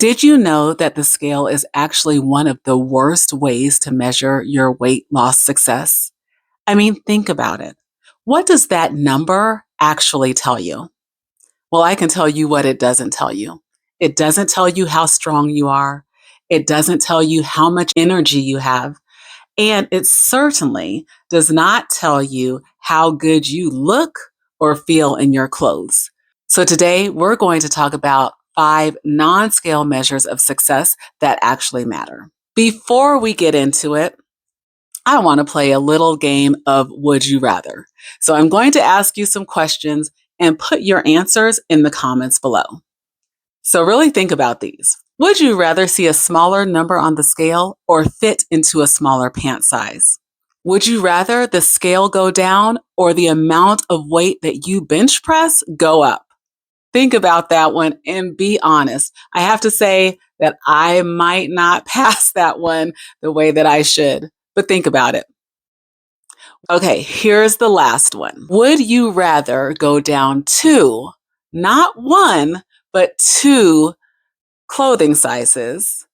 Did you know that the scale is actually one of the worst ways to measure your weight loss success? I mean, think about it. What does that number actually tell you? Well, I can tell you what it doesn't tell you. It doesn't tell you how strong you are. It doesn't tell you how much energy you have. And it certainly does not tell you how good you look or feel in your clothes. So today we're going to talk about 5 non-scale measures of success that actually matter. Before we get into it, I want to play a little game of Would You Rather. So I'm going to ask you some questions and put your answers in the comments below. So really think about these. Would you rather see a smaller number on the scale or fit into a smaller pant size? Would you rather the scale go down or the amount of weight that you bench press go up? Think about that one and be honest. I have to say that I might not pass that one the way that I should, but think about it. Okay, here's the last one. Would you rather go down two, not one, but two clothing sizes,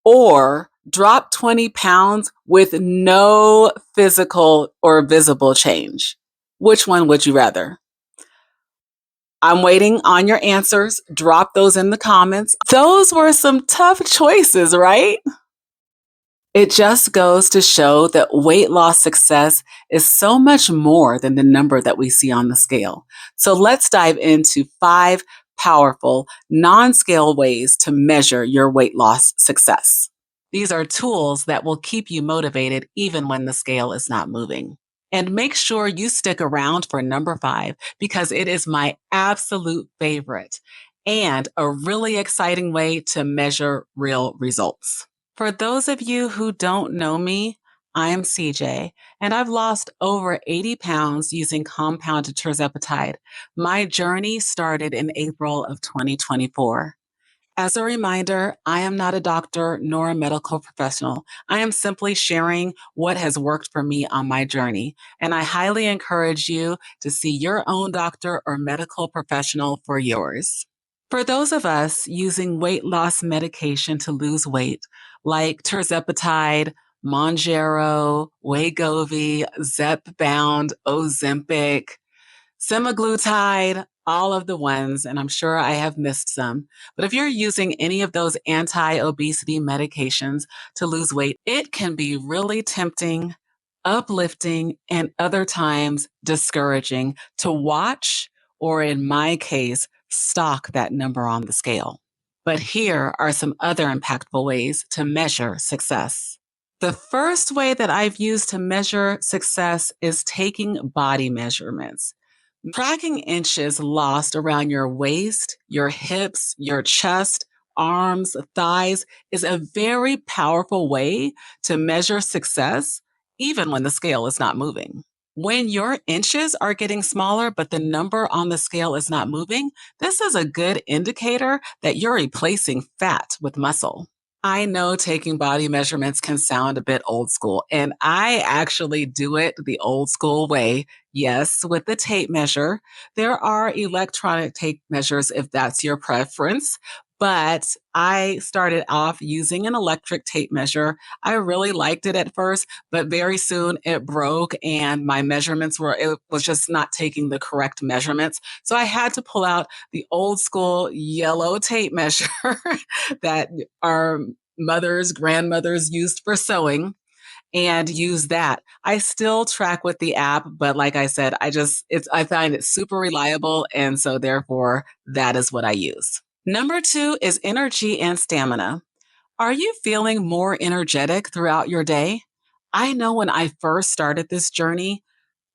or drop 20 pounds with no physical or visible change? Which one would you rather? I'm waiting on your answers. Drop those in the comments. Those were some tough choices, right? It just goes to show that weight loss success is so much more than the number that we see on the scale. So let's dive into 5 powerful non-scale ways to measure your weight loss success. These are tools that will keep you motivated even when the scale is not moving. And make sure you stick around for number 5 because it is my absolute favorite and a really exciting way to measure real results. For those of you who don't know me, I am CJ, and I've lost over 80 pounds using compounded Tirzepatide. My journey started in April of 2024. As a reminder, I am not a doctor nor a medical professional. I am simply sharing what has worked for me on my journey, and I highly encourage you to see your own doctor or medical professional for yours. For those of us using weight loss medication to lose weight, like Tirzepatide, Monjaro, Wegovy, Zepbound, Ozempic, semaglutide, all of the ones, and I'm sure I have missed some. But if you're using any of those anti-obesity medications to lose weight, it can be really tempting, uplifting, and other times discouraging to watch, or in my case, stalk that number on the scale. But here are some other impactful ways to measure success. The first way that I've used to measure success is taking body measurements. Tracking inches lost around your waist, your hips, your chest, arms, thighs is a very powerful way to measure success, even when the scale is not moving. When your inches are getting smaller, but the number on the scale is not moving, this is a good indicator that you're replacing fat with muscle. I know taking body measurements can sound a bit old school, and I actually do it the old school way. Yes, with the tape measure. There are electronic tape measures if that's your preference, but I started off using an electric tape measure. I really liked it at first, but very soon it broke and my measurements it was just not taking the correct measurements. So I had to pull out the old school yellow tape measure that our mothers, grandmothers used for sewing and use that. I still track with the app, but like I said, I find it super reliable. And so therefore that is what I use. Number 2 is energy and stamina. Are you feeling more energetic throughout your day? I know when I first started this journey,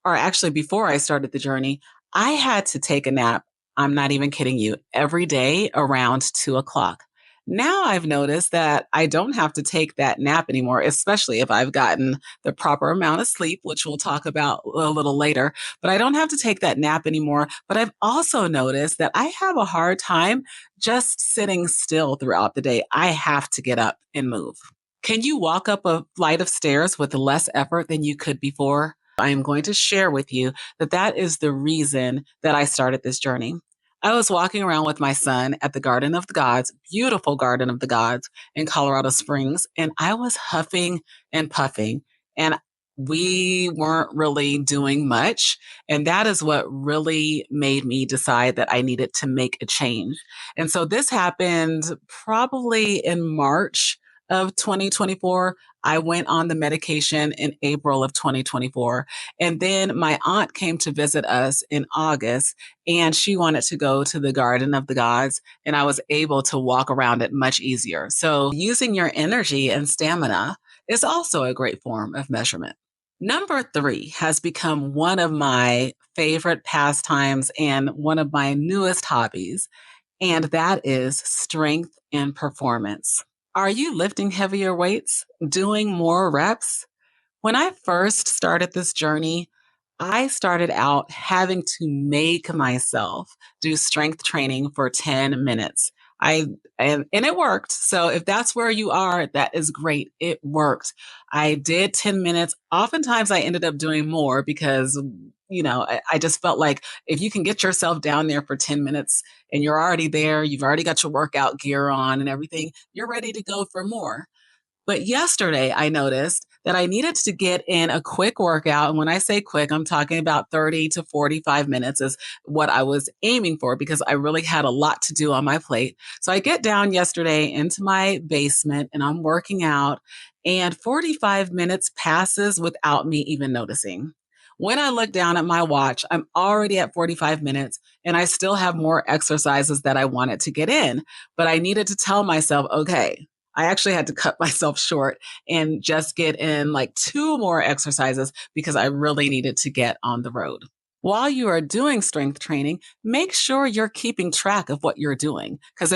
or actually before I started the journey, I had to take a nap. I'm not even kidding you, every day around 2 o'clock. Now I've noticed that I don't have to take that nap anymore, especially if I've gotten the proper amount of sleep, which we'll talk about a little later. But I don't have to take that nap anymore. But I've also noticed that I have a hard time just sitting still throughout the day. I have to get up and move. Can you walk up a flight of stairs with less effort than you could before? I am going to share with you that that is the reason that I started this journey. I was walking around with my son at the Garden of the Gods, beautiful Garden of the Gods in Colorado Springs, and I was huffing and puffing, and we weren't really doing much. And that is what really made me decide that I needed to make a change. And so this happened probably in March of 2024. I went on the medication in April of 2024. And then my aunt came to visit us in August, and she wanted to go to the Garden of the Gods, and I was able to walk around it much easier. So using your energy and stamina is also a great form of measurement. Number three has become one of my favorite pastimes and one of my newest hobbies, and that is strength and performance. Are you lifting heavier weights, doing more reps? When I first started this journey, I started out having to make myself do strength training for 10 minutes. I and it worked. So if that's where you are, that is great. It worked. I did 10 minutes. Oftentimes I ended up doing more because I just felt like if you can get yourself down there for 10 minutes and you're already there, you've already got your workout gear on and everything, you're ready to go for more. But yesterday, I noticed that I needed to get in a quick workout. And when I say quick, I'm talking about 30 to 45 minutes is what I was aiming for because I really had a lot to do on my plate. So I get down yesterday into my basement and I'm working out, and 45 minutes passes without me even noticing. When I look down at my watch, I'm already at 45 minutes and I still have more exercises that I wanted to get in. But I needed to tell myself, okay, I actually had to cut myself short and just get in like two more exercises because I really needed to get on the road. While you are doing strength training, make sure you're keeping track of what you're doing because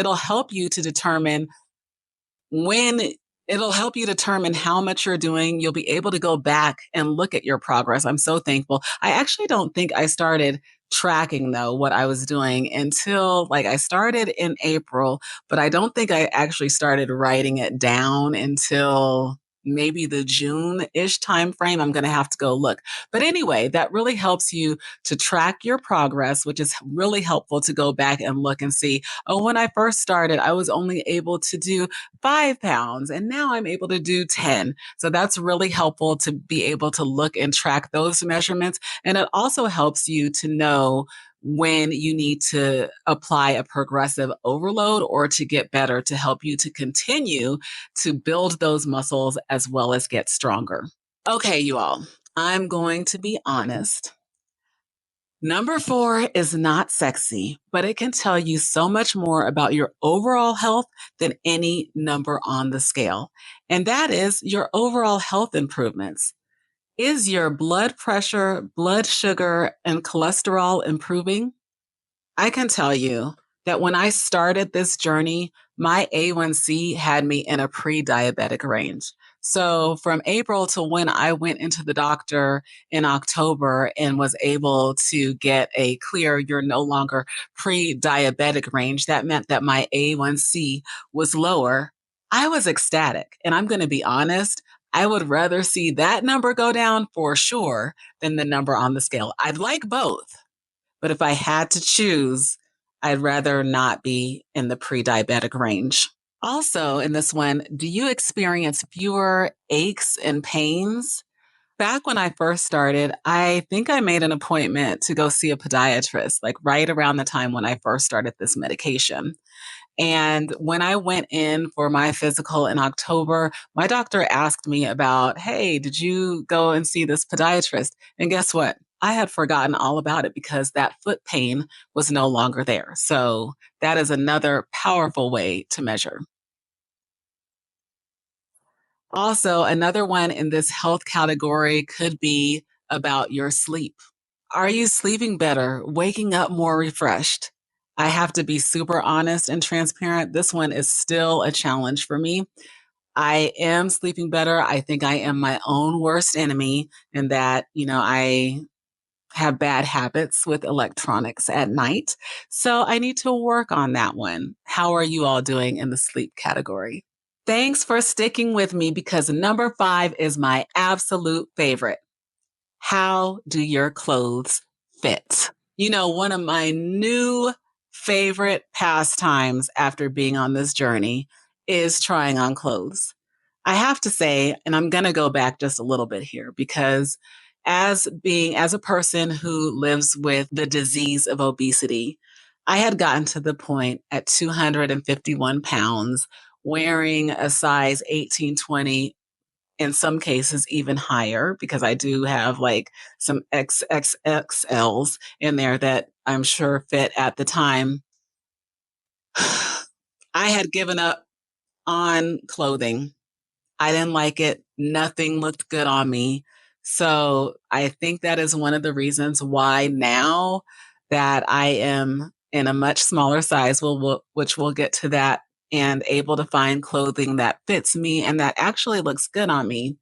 when it'll help you determine how much you're doing. You'll be able to go back and look at your progress. I'm so thankful. I actually don't think I started tracking though what I was doing until like I started in April, but I don't think I actually started writing it down until maybe the June-ish time frame. I'm going to have to go look. But anyway, that really helps you to track your progress, which is really helpful to go back and look and see, oh, when I first started, I was only able to do 5 pounds and now I'm able to do 10. So that's really helpful to be able to look and track those measurements. And it also helps you to know when you need to apply a progressive overload or to get better to help you to continue to build those muscles as well as get stronger. Okay, you all, I'm going to be honest. Number four is not sexy, but it can tell you so much more about your overall health than any number on the scale. And that is your overall health improvements. Is your blood pressure, blood sugar, and cholesterol improving? I can tell you that when I started this journey, my A1C had me in a pre diabetic range. So from April to when I went into the doctor in October and was able to get a clear, you're no longer pre diabetic range, that meant that my A1C was lower. I was ecstatic. And I'm going to be honest, I would rather see that number go down for sure than the number on the scale. I'd like both. But if I had to choose, I'd rather not be in the pre diabetic range. Also, in this one, do you experience fewer aches and pains? Back when I first started, I think I made an appointment to go see a podiatrist, like right around the time when I first started this medication. And when I went in for my physical in October, my doctor asked me about, hey, did you go and see this podiatrist? And guess what? I had forgotten all about it because that foot pain was no longer there. So that is another powerful way to measure. Also, another one in this health category could be about your sleep. Are you sleeping better, waking up more refreshed? I have to be super honest and transparent. This one is still a challenge for me. I am sleeping better. I think I am my own worst enemy in that, I have bad habits with electronics at night. So I need to work on that one. How are you all doing in the sleep category? Thanks for sticking with me because number five is my absolute favorite. How do your clothes fit? One of my new favorite pastimes after being on this journey is trying on clothes. I have to say, and I'm going to go back just a little bit here because as a person who lives with the disease of obesity, I had gotten to the point at 251 pounds wearing a size 18, 20, in some cases even higher because I do have like some XXXLs in there that I'm sure fit at the time. I had given up on clothing. I didn't like it. Nothing looked good on me. So I think that is one of the reasons why now that I am in a much smaller size, which we'll get to that, and able to find clothing that fits me and that actually looks good on me,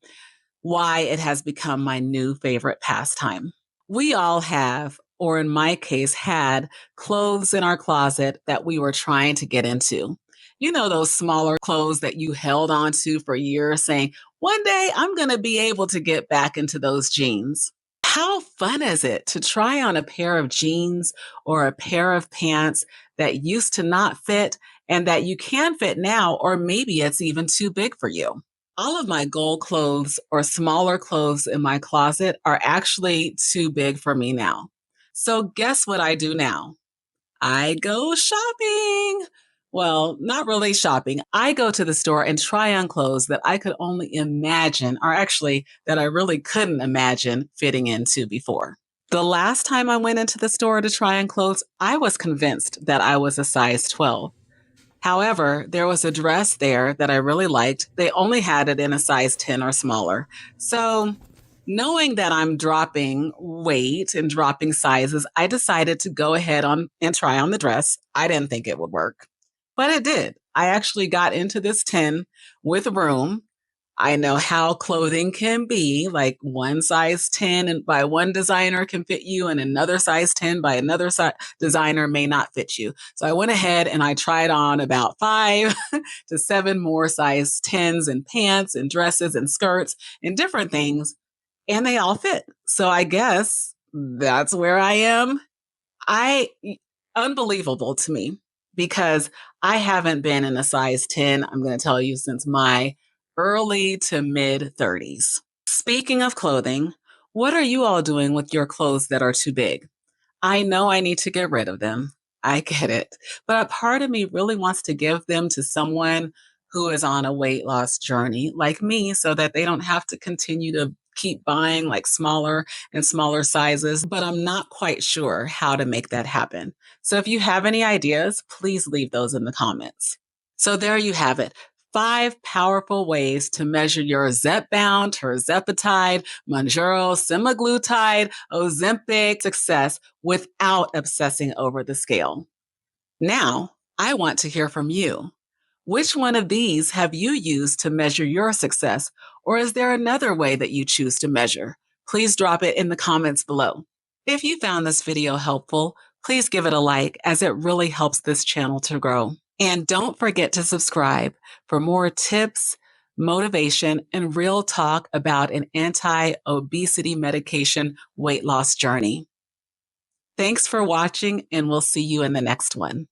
why it has become my new favorite pastime. We all have, or in my case, had clothes in our closet that we were trying to get into. You know, those smaller clothes that you held on to for years, saying, one day I'm going to be able to get back into those jeans. How fun is it to try on a pair of jeans or a pair of pants that used to not fit and that you can fit now, or maybe it's even too big for you? All of my gold clothes or smaller clothes in my closet are actually too big for me now. So, guess what I do now? I go shopping. Well, not really shopping. I go to the store and try on clothes that I could only imagine, or actually that I really couldn't imagine fitting into before. The last time I went into the store to try on clothes, I was convinced that I was a size 12. However, there was a dress there that I really liked. They only had it in a size 10 or smaller. So, knowing that I'm dropping weight and dropping sizes, I decided to go ahead on and try on the dress. I didn't think it would work, but it did. I actually got into this 10 with room. I know how clothing can be, like one size 10 and by one designer can fit you and another size 10 by another designer may not fit you. So I went ahead and I tried on about 5 to 7 more size 10s and pants and dresses and skirts and different things, and they all fit. So I guess that's where I am. I Unbelievable to me because I haven't been in a size 10, I'm going to tell you, since my early to mid 30s. Speaking of clothing, what are you all doing with your clothes that are too big? I know I need to get rid of them. I get it. But a part of me really wants to give them to someone who is on a weight loss journey like me so that they don't have to continue to keep buying like smaller and smaller sizes. But I'm not quite sure how to make that happen. So if you have any ideas, please leave those in the comments. So there you have it. 5 powerful ways to measure your Zepbound, Tirzepatide, Mounjaro, semaglutide, Ozempic success without obsessing over the scale. Now, I want to hear from you. Which one of these have you used to measure your success? Or is there another way that you choose to measure? Please drop it in the comments below. If you found this video helpful, please give it a like as it really helps this channel to grow. And don't forget to subscribe for more tips, motivation, and real talk about an anti-obesity medication weight loss journey. Thanks for watching, and we'll see you in the next one.